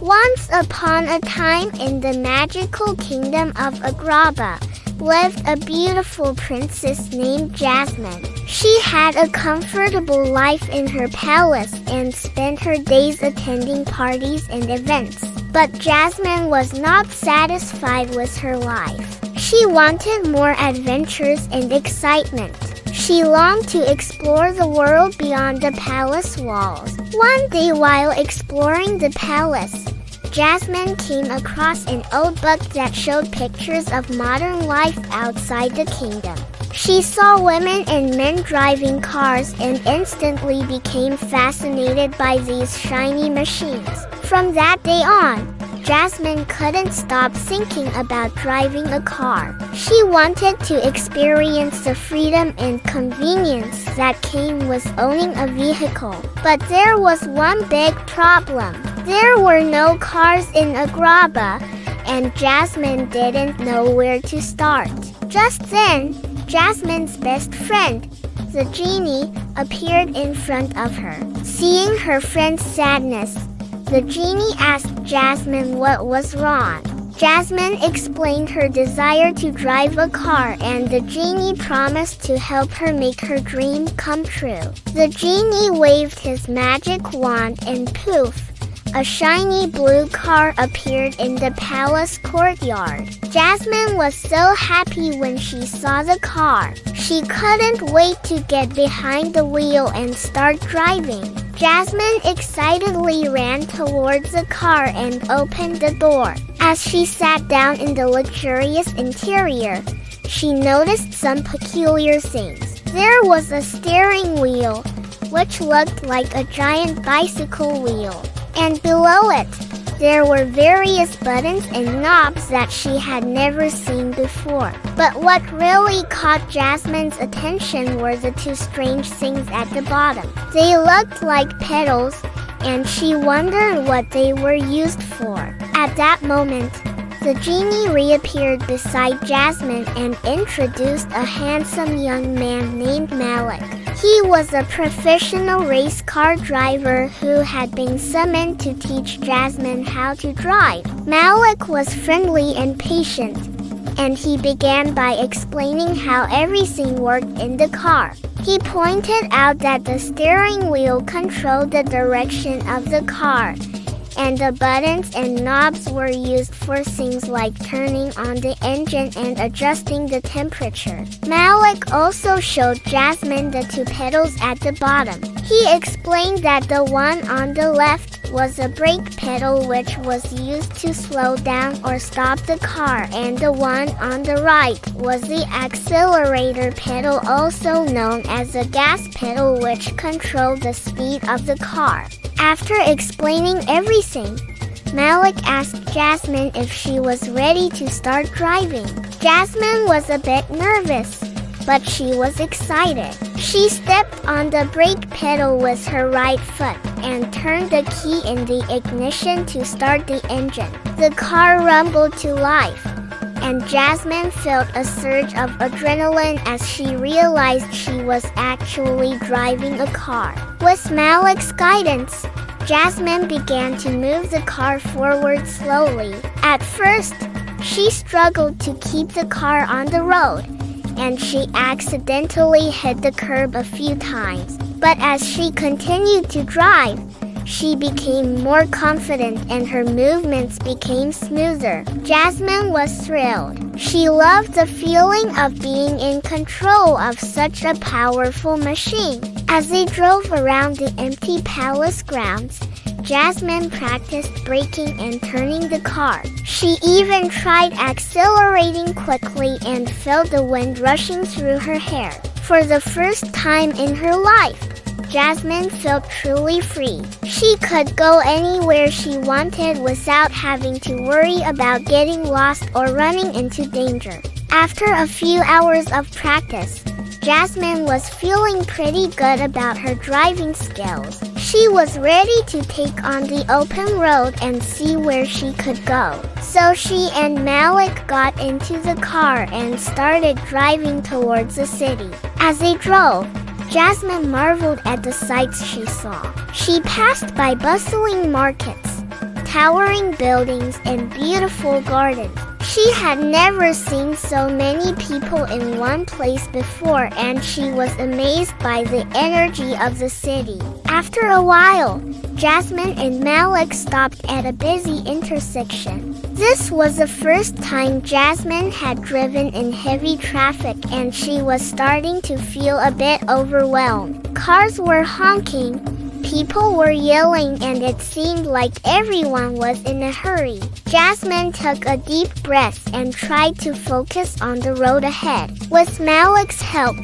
Once upon a time in the magical kingdom of Agrabah lived a beautiful princess named Jasmine. She had a comfortable life in her palace and spent her days attending parties and events. But Jasmine was not satisfied with her life. She wanted more adventures and excitement. She longed to explore the world beyond the palace walls. One day while exploring the palace, Jasmine came across an old book that showed pictures of modern life outside the kingdom. She saw women and men driving cars and instantly became fascinated by these shiny machines. From that day on, Jasmine couldn't stop thinking about driving a car. She wanted to experience the freedom and convenience that came with owning a vehicle. But there was one big problem. There were no cars in Agrabah, and Jasmine didn't know where to start. Just then, Jasmine's best friend, the genie, appeared in front of her. Seeing her friend's sadness, the genie asked Jasmine what was wrong. Jasmine explained her desire to drive a car, and the genie promised to help her make her dream come true. The genie waved his magic wand and poof, a shiny blue car appeared in the palace courtyard. Jasmine was so happy when she saw the car. She couldn't wait to get behind the wheel and start driving. Jasmine excitedly ran towards the car and opened the door. As she sat down in the luxurious interior, she noticed some peculiar things. There was a steering wheel, which looked like a giant bicycle wheel. And below it, there were various buttons and knobs that she had never seen before. But what really caught Jasmine's attention were the two strange things at the bottom. They looked like pedals, and she wondered what they were used for. At that moment, the genie reappeared beside Jasmine and introduced a handsome young man named Malik. He was a professional race car driver who had been summoned to teach Jasmine how to drive. Malik was friendly and patient, and he began by explaining how everything worked in the car. He pointed out that the steering wheel controlled the direction of the car, and the buttons and knobs were used for things like turning on the engine and adjusting the temperature. Malik also showed Jasmine the two pedals at the bottom. He explained that the one on the left was a brake pedal which was used to slow down or stop the car, and the one on the right was the accelerator pedal, also known as the gas pedal, which controlled the speed of the car. After explaining everything, Malik asked Jasmine if she was ready to start driving. Jasmine was a bit nervous, but she was excited. She stepped on the brake pedal with her right foot and turned the key in the ignition to start the engine. The car rumbled to life, and Jasmine felt a surge of adrenaline as she realized she was actually driving a car. With Malik's guidance, Jasmine began to move the car forward slowly. At first, she struggled to keep the car on the road, and she accidentally hit the curb a few times. But as she continued to drive, she became more confident and her movements became smoother. Jasmine was thrilled. She loved the feeling of being in control of such a powerful machine. As they drove around the empty palace grounds, Jasmine practiced braking and turning the car. She even tried accelerating quickly and felt the wind rushing through her hair. For the first time in her life, Jasmine felt truly free. She could go anywhere she wanted without having to worry about getting lost or running into danger. After a few hours of practice, Jasmine was feeling pretty good about her driving skills. She was ready to take on the open road and see where she could go. So she and Malik got into the car and started driving towards the city. As they drove, Jasmine marveled at the sights she saw. She passed by bustling markets, towering buildings and beautiful gardens. She had never seen so many people in one place before, and she was amazed by the energy of the city. After a while, Jasmine and Malik stopped at a busy intersection. This was the first time Jasmine had driven in heavy traffic, and she was starting to feel a bit overwhelmed. Cars were honking, people were yelling, and it seemed like everyone was in a hurry. Jasmine took a deep breath and tried to focus on the road ahead. With Malik's help,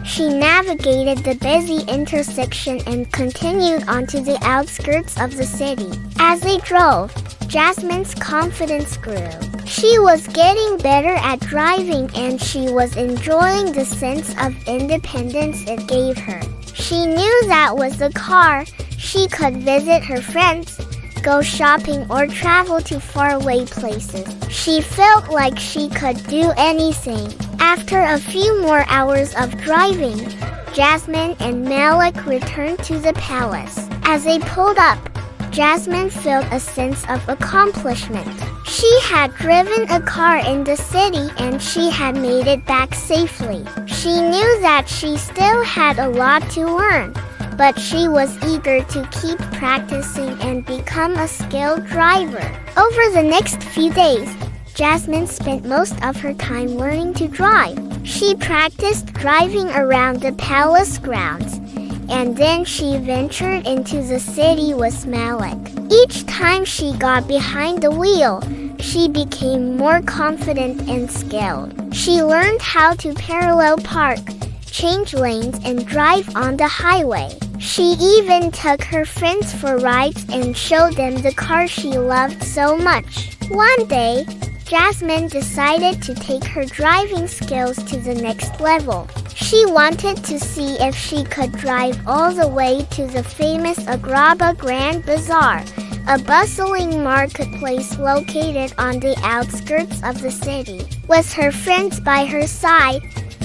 she navigated the busy intersection and continued onto the outskirts of the city. As they drove, Jasmine's confidence grew. She was getting better at driving, and she was enjoying the sense of independence it gave her. She knew that with the car, she could visit her friends, go shopping, or travel to faraway places. She felt like she could do anything. After a few more hours of driving, Jasmine and Malik returned to the palace. As they pulled up, Jasmine felt a sense of accomplishment. She had driven a car in the city, and she had made it back safely. She knew that she still had a lot to learn, but she was eager to keep practicing and become a skilled driver. Over the next few days, Jasmine spent most of her time learning to drive. She practiced driving around the palace grounds, and then she ventured into the city with Malik. Each time she got behind the wheel, she became more confident and skilled. She learned how to parallel park, change lanes, and drive on the highway. She even took her friends for rides and showed them the car she loved so much. One day, Jasmine decided to take her driving skills to the next level. She wanted to see if she could drive all the way to the famous Agrabah Grand Bazaar, a bustling marketplace located on the outskirts of the city. With her friends by her side,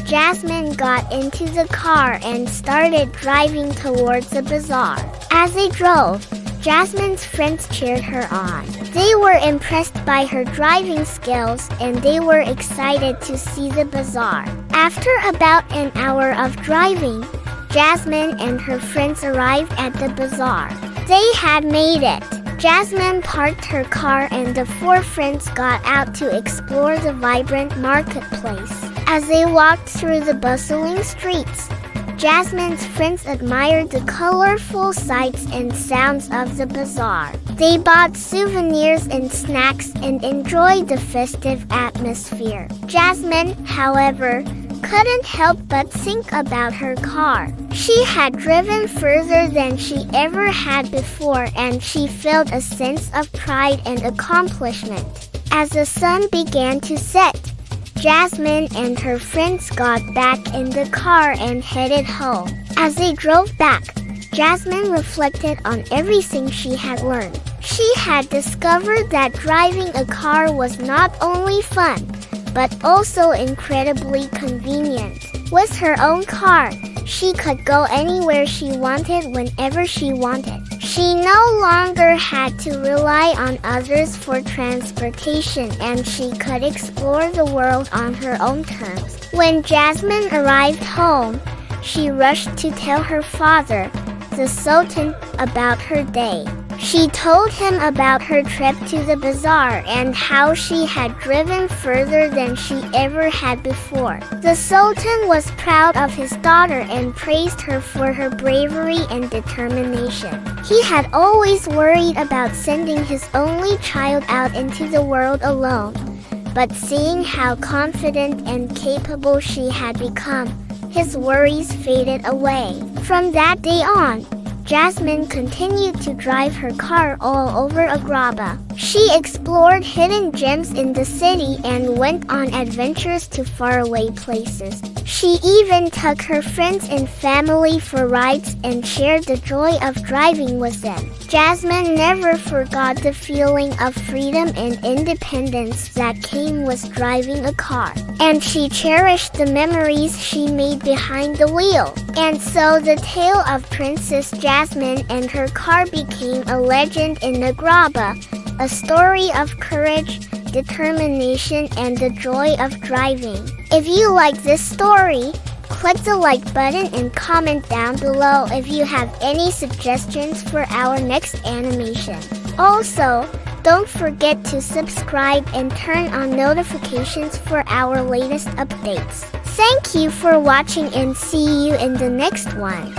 Jasmine got into the car and started driving towards the bazaar. As they drove, Jasmine's friends cheered her on. They were impressed by her driving skills, and they were excited to see the bazaar. After about an hour of driving, Jasmine and her friends arrived at the bazaar. They had made it. Jasmine parked her car, and the four friends got out to explore the vibrant marketplace. As they walked through the bustling streets, Jasmine's friends admired the colorful sights and sounds of the bazaar. They bought souvenirs and snacks and enjoyed the festive atmosphere. Jasmine, however, couldn't help but think about her car. She had driven further than she ever had before, and she felt a sense of pride and accomplishment. As the sun began to set, Jasmine and her friends got back in the car and headed home. As they drove back, Jasmine reflected on everything she had learned. She had discovered that driving a car was not only fun, but also incredibly convenient. With her own car, she could go anywhere she wanted whenever she wanted. She no longer had to rely on others for transportation, and she could explore the world on her own terms. When Jasmine arrived home, she rushed to tell her father, the Sultan, about her day. She told him about her trip to the bazaar and how she had driven further than she ever had before. The Sultan was proud of his daughter and praised her for her bravery and determination. He had always worried about sending his only child out into the world alone, but seeing how confident and capable she had become, his worries faded away. From that day on, Jasmine continued to drive her car all over Agrabah. She explored hidden gems in the city and went on adventures to faraway places. She even took her friends and family for rides and shared the joy of driving with them. Jasmine never forgot the feeling of freedom and independence that came with driving a car, and she cherished the memories she made behind the wheel. And so the tale of Princess Jasmine and her car became a legend in Agrabah, a story of courage, determination, and the joy of driving. If you like this story, click the like button and comment down below if you have any suggestions for our next animation. Also, don't forget to subscribe and turn on notifications for our latest updates. Thank you for watching and see you in the next one.